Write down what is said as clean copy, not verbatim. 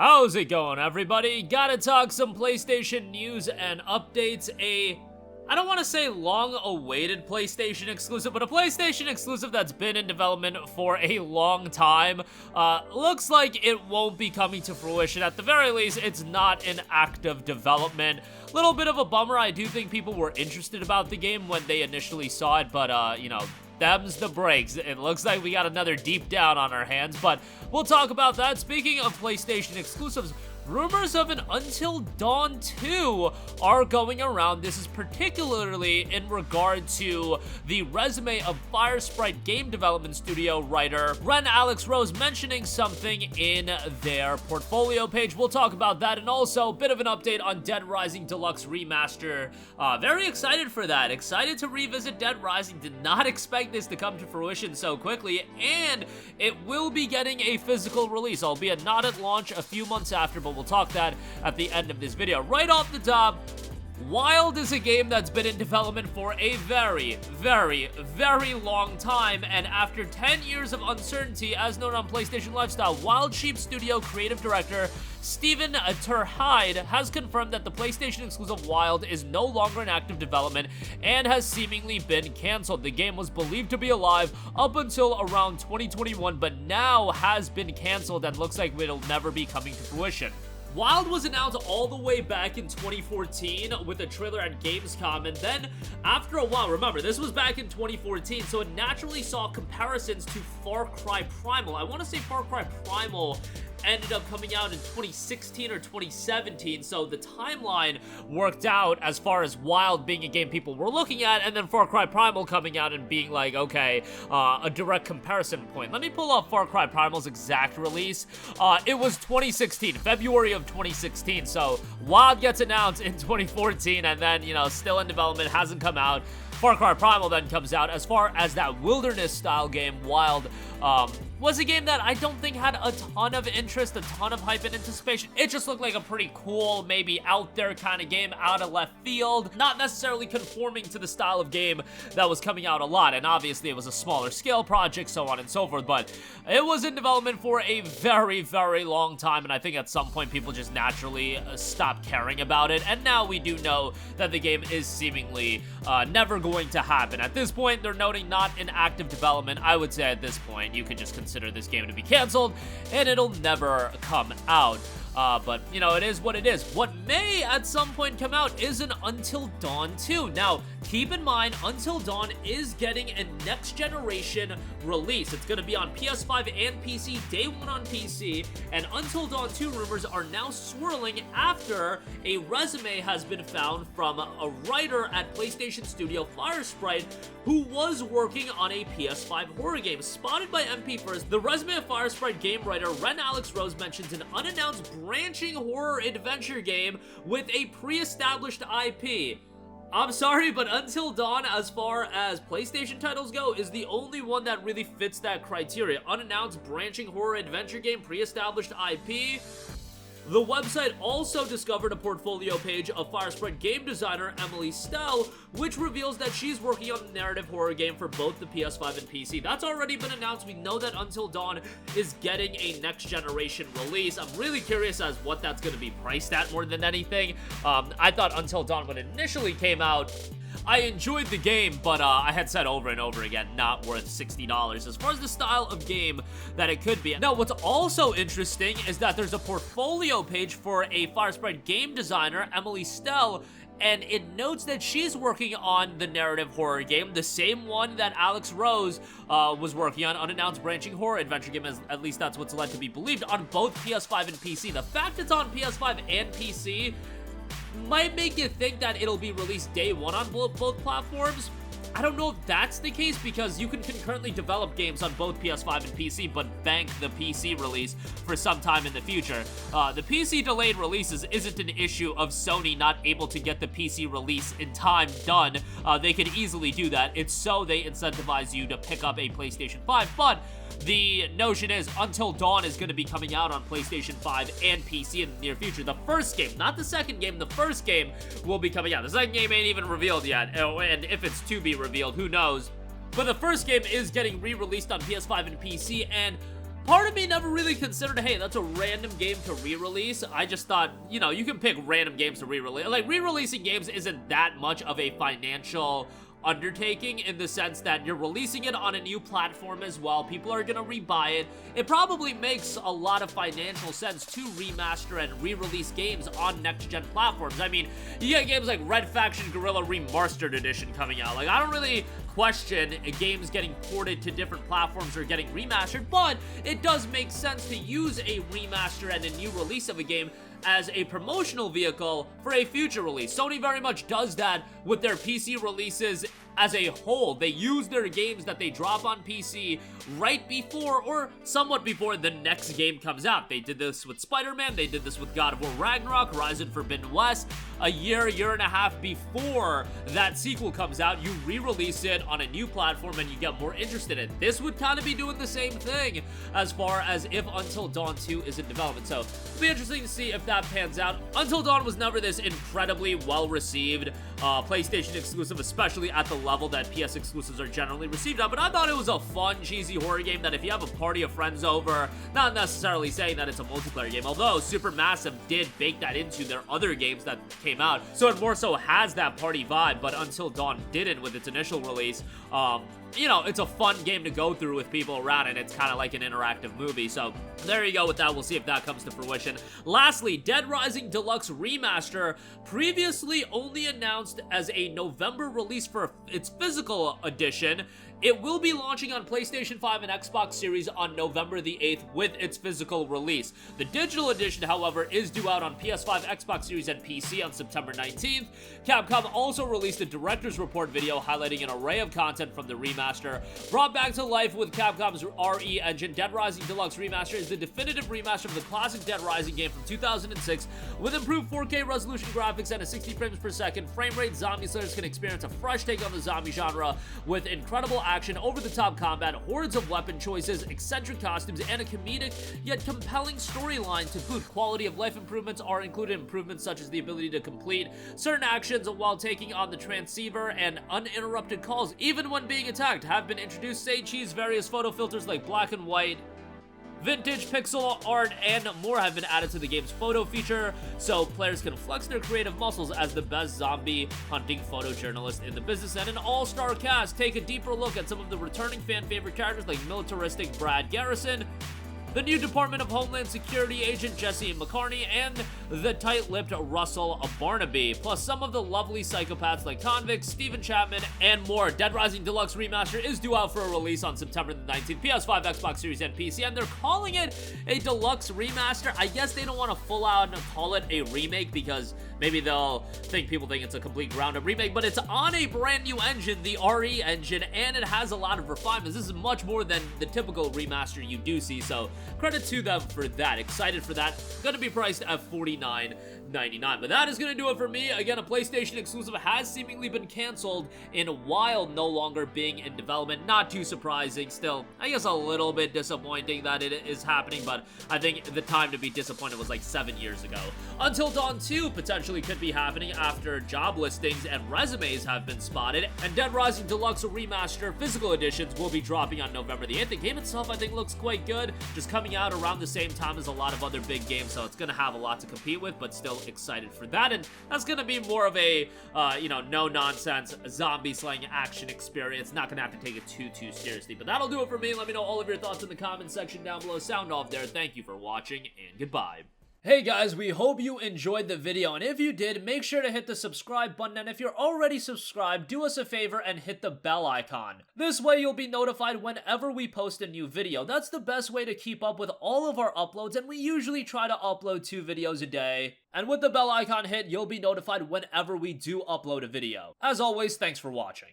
How's it going, everybody? Gotta talk some PlayStation news and updates. I don't want to say long-awaited PlayStation exclusive, but a PlayStation exclusive that's been in development for a long time. Looks like it won't be coming to fruition. At the very least, it's not in active development. Little bit of a bummer. I do think people were interested about the game when they initially saw it, but, you know, them's the breaks. It looks like we got another deep down on our hands, but we'll talk about that. Speaking of PlayStation exclusives, rumors of an Until Dawn 2 are going around. This is particularly in regard to the resume of Firesprite game development studio writer Alex Rose mentioning something in their portfolio page. We'll talk about that, and also a bit of an update on Dead Rising Deluxe Remaster. Very excited for that. Excited to revisit Dead Rising. Did not expect this to come to fruition so quickly, and it will be getting a physical release, albeit not at launch, a few months after, but we'll talk that at the end of this video. Right off the top, Wild is a game that's been in development for a very, very long time, and after 10 years of uncertainty, as known on PlayStation Lifestyle, Wild Sheep Studio creative director Stephen Terhide has confirmed that the PlayStation exclusive Wild is no longer in active development and has seemingly been canceled. The game was believed to be alive up until around 2021, but now has been canceled and looks like it'll never be coming to fruition. Wild was announced all the way back in 2014 with a trailer at Gamescom, and then after a while, remember, this was back in 2014, so it naturally saw comparisons to Far Cry Primal. I want to say Far Cry Primal ended up coming out in 2016 or 2017, so the timeline worked out as far as Wild being a game people were looking at, and then Far Cry Primal coming out and being like, okay, a direct comparison point. Let me pull up Far Cry Primal's exact release. It was 2016, February of 2016, so Wild gets announced in 2014, and then, you know, still in development, hasn't come out. Far Cry Primal then comes out. As far as that wilderness-style game, Wild was a game that I don't think had a ton of interest, a ton of hype and anticipation. It just looked like a pretty cool, maybe out there kind of game, out of left field, not necessarily conforming to the style of game that was coming out a lot, and obviously it was a smaller scale project, so on and so forth, but it was in development for a very long time, and I think at some point people just naturally stopped caring about it, and now we do know that the game is seemingly never going to happen. At this point, they're noting not in active development. I would say at this point, you could just consider this game to be canceled, and it'll never come out. But, you know, it is what it is. What may at some point come out is an Until Dawn 2. Now, keep in mind, Until Dawn is getting a next-generation release. It's going to be on PS5 and PC, day one on PC, and Until Dawn 2 rumors are now swirling after a resume has been found from a writer at PlayStation Studio Firesprite who was working on a PS5 horror game. Spotted by MP First, the resume of Firesprite game writer Alex Rose mentions an unannounced branching horror adventure game with a pre-established IP. I'm sorry, but Until Dawn, as far as PlayStation titles go, is the only one that really fits that criteria. Unannounced branching horror adventure game, pre-established IP. The website also discovered a portfolio page of Firesprite game designer Emily Stell, which reveals that she's working on a narrative horror game for both the PS5 and PC. That's already been announced. We know that Until Dawn is getting a next-generation release. I'm really curious as what that's going to be priced at more than anything. I thought Until Dawn, when it initially came out, I enjoyed the game, but I had said over and over again, not worth $60 as far as the style of game that it could be. Now, what's also interesting is that there's a portfolio page for a Firesprite game designer, Emily Stell, and it notes that she's working on the narrative horror game, the same one that Alex Rose was working on, unannounced branching horror adventure game, at least that's what's led to be believed, on both PS5 and PC. The fact it's on PS5 and PC might make you think that it'll be released day one on both platforms. I don't know if that's the case, because you can concurrently develop games on both PS5 and PC, but bank the PC release for some time in the future. The PC delayed releases isn't an issue of Sony not able to get the PC release in time done. They could easily do that. It's so they incentivize you to pick up a PlayStation 5, but the notion is Until Dawn is going to be coming out on PlayStation 5 and PC in the near future. The first game, not the second game, the first game will be coming out. The second game ain't even revealed yet, and if it's to be revealed, who knows. But the first game is getting re-released on PS5 and PC, and part of me never really considered, hey, that's a random game to re-release. I just thought, you know, you can pick random games to re-release. Like, re-releasing games isn't that much of a financial undertaking, in the sense that you're releasing it on a new platform as well. People are gonna rebuy it. It probably makes a lot of financial sense to remaster and re-release games on next-gen platforms. I mean, you get games like Red Faction Guerrilla Remastered Edition coming out. Like, I don't really question games getting ported to different platforms or getting remastered, but it does make sense to use a remaster and a new release of a game as a promotional vehicle for a future release. Sony very much does that with their PC releases as a whole. They use their games that they drop on PC right before or somewhat before the next game comes out. They did this with Spider-Man, they did this with God of War Ragnarok, Horizon Forbidden West. A year and a half before that sequel comes out, you re-release it on a new platform and you get more interested in it. This would kind of be doing the same thing as far as if Until Dawn 2 is in development. So it'll be interesting to see if that pans out. Until Dawn was never this incredibly well-received PlayStation exclusive, especially at the level that PS exclusives are generally received at, but I thought it was a fun, cheesy horror game that if you have a party of friends over, not necessarily saying that it's a multiplayer game, although Supermassive did bake that into their other games that came out, so it more so has that party vibe, but Until Dawn didn't with its initial release. You know, it's a fun game to go through with people around, and it's kind of like an interactive movie, so there you go with that. We'll see if that comes to fruition. Lastly, Dead Rising Deluxe Remaster, previously only announced as a November release for its physical edition. It will be launching on PlayStation 5 and Xbox Series on November the 8th with its physical release. The digital edition, however, is due out on PS5, Xbox Series, and PC on September 19th. Capcom also released a director's report video highlighting an array of content from the remaster. Brought back to life with Capcom's RE engine, Dead Rising Deluxe Remaster is the definitive remaster of the classic Dead Rising game from 2006. With improved 4K resolution graphics and a 60 frames per second frame rate, zombie slayers can experience a fresh take on the zombie genre with incredible action, over-the-top combat, hordes of weapon choices, eccentric costumes, and a comedic yet compelling storyline to boot. Quality of life improvements are included, improvements such as the ability to complete certain actions while taking on the transceiver, and uninterrupted calls even when being attacked have been introduced. Say cheese, various photo filters like black and white, vintage pixel art, and more have been added to the game's photo feature, so players can flex their creative muscles as the best zombie hunting photojournalist in the business. And an all-star cast take a deeper look at some of the returning fan favorite characters like militaristic Brad Garrison, the new Department of Homeland Security agent Jesse McCartney, and the tight-lipped Russell Barnaby, plus some of the lovely psychopaths like Convict, Stephen Chapman, and more. Dead Rising Deluxe Remaster is due out for a release on September the 19th, PS5, Xbox Series, and PC, and they're calling it a Deluxe Remaster. I guess they don't want to full out call it a remake because maybe people think it's a complete ground-up remake, but it's on a brand new engine, the RE engine, and it has a lot of refinements. This is much more than the typical remaster you do see, so credit to them for that. Excited for that. Going to be priced at $49.99. But that is going to do it for me. Again, a PlayStation exclusive has seemingly been canceled in while no longer being in development. Not too surprising. Still, I guess a little bit disappointing that it is happening, but I think the time to be disappointed was like 7 years ago. Until Dawn 2 potentially could be happening after job listings and resumes have been spotted, and Dead Rising Deluxe Remaster physical editions will be dropping on November the 8th. The game itself, I think, looks quite good. Just coming out around the same time as a lot of other big games, so it's going to have a lot to compete with, but still excited for that. And that's going to be more of a, no-nonsense zombie-slaying action experience. Not going to have to take it too seriously. But that'll do it for me. Let me know all of your thoughts in the comment section down below. Sound off there. Thank you for watching, and goodbye. Hey guys, we hope you enjoyed the video, and if you did, make sure to hit the subscribe button, and if you're already subscribed, do us a favor and hit the bell icon. This way you'll be notified whenever we post a new video. That's the best way to keep up with all of our uploads, and we usually try to upload 2 videos a day. And with the bell icon hit, you'll be notified whenever we do upload a video. As always, thanks for watching.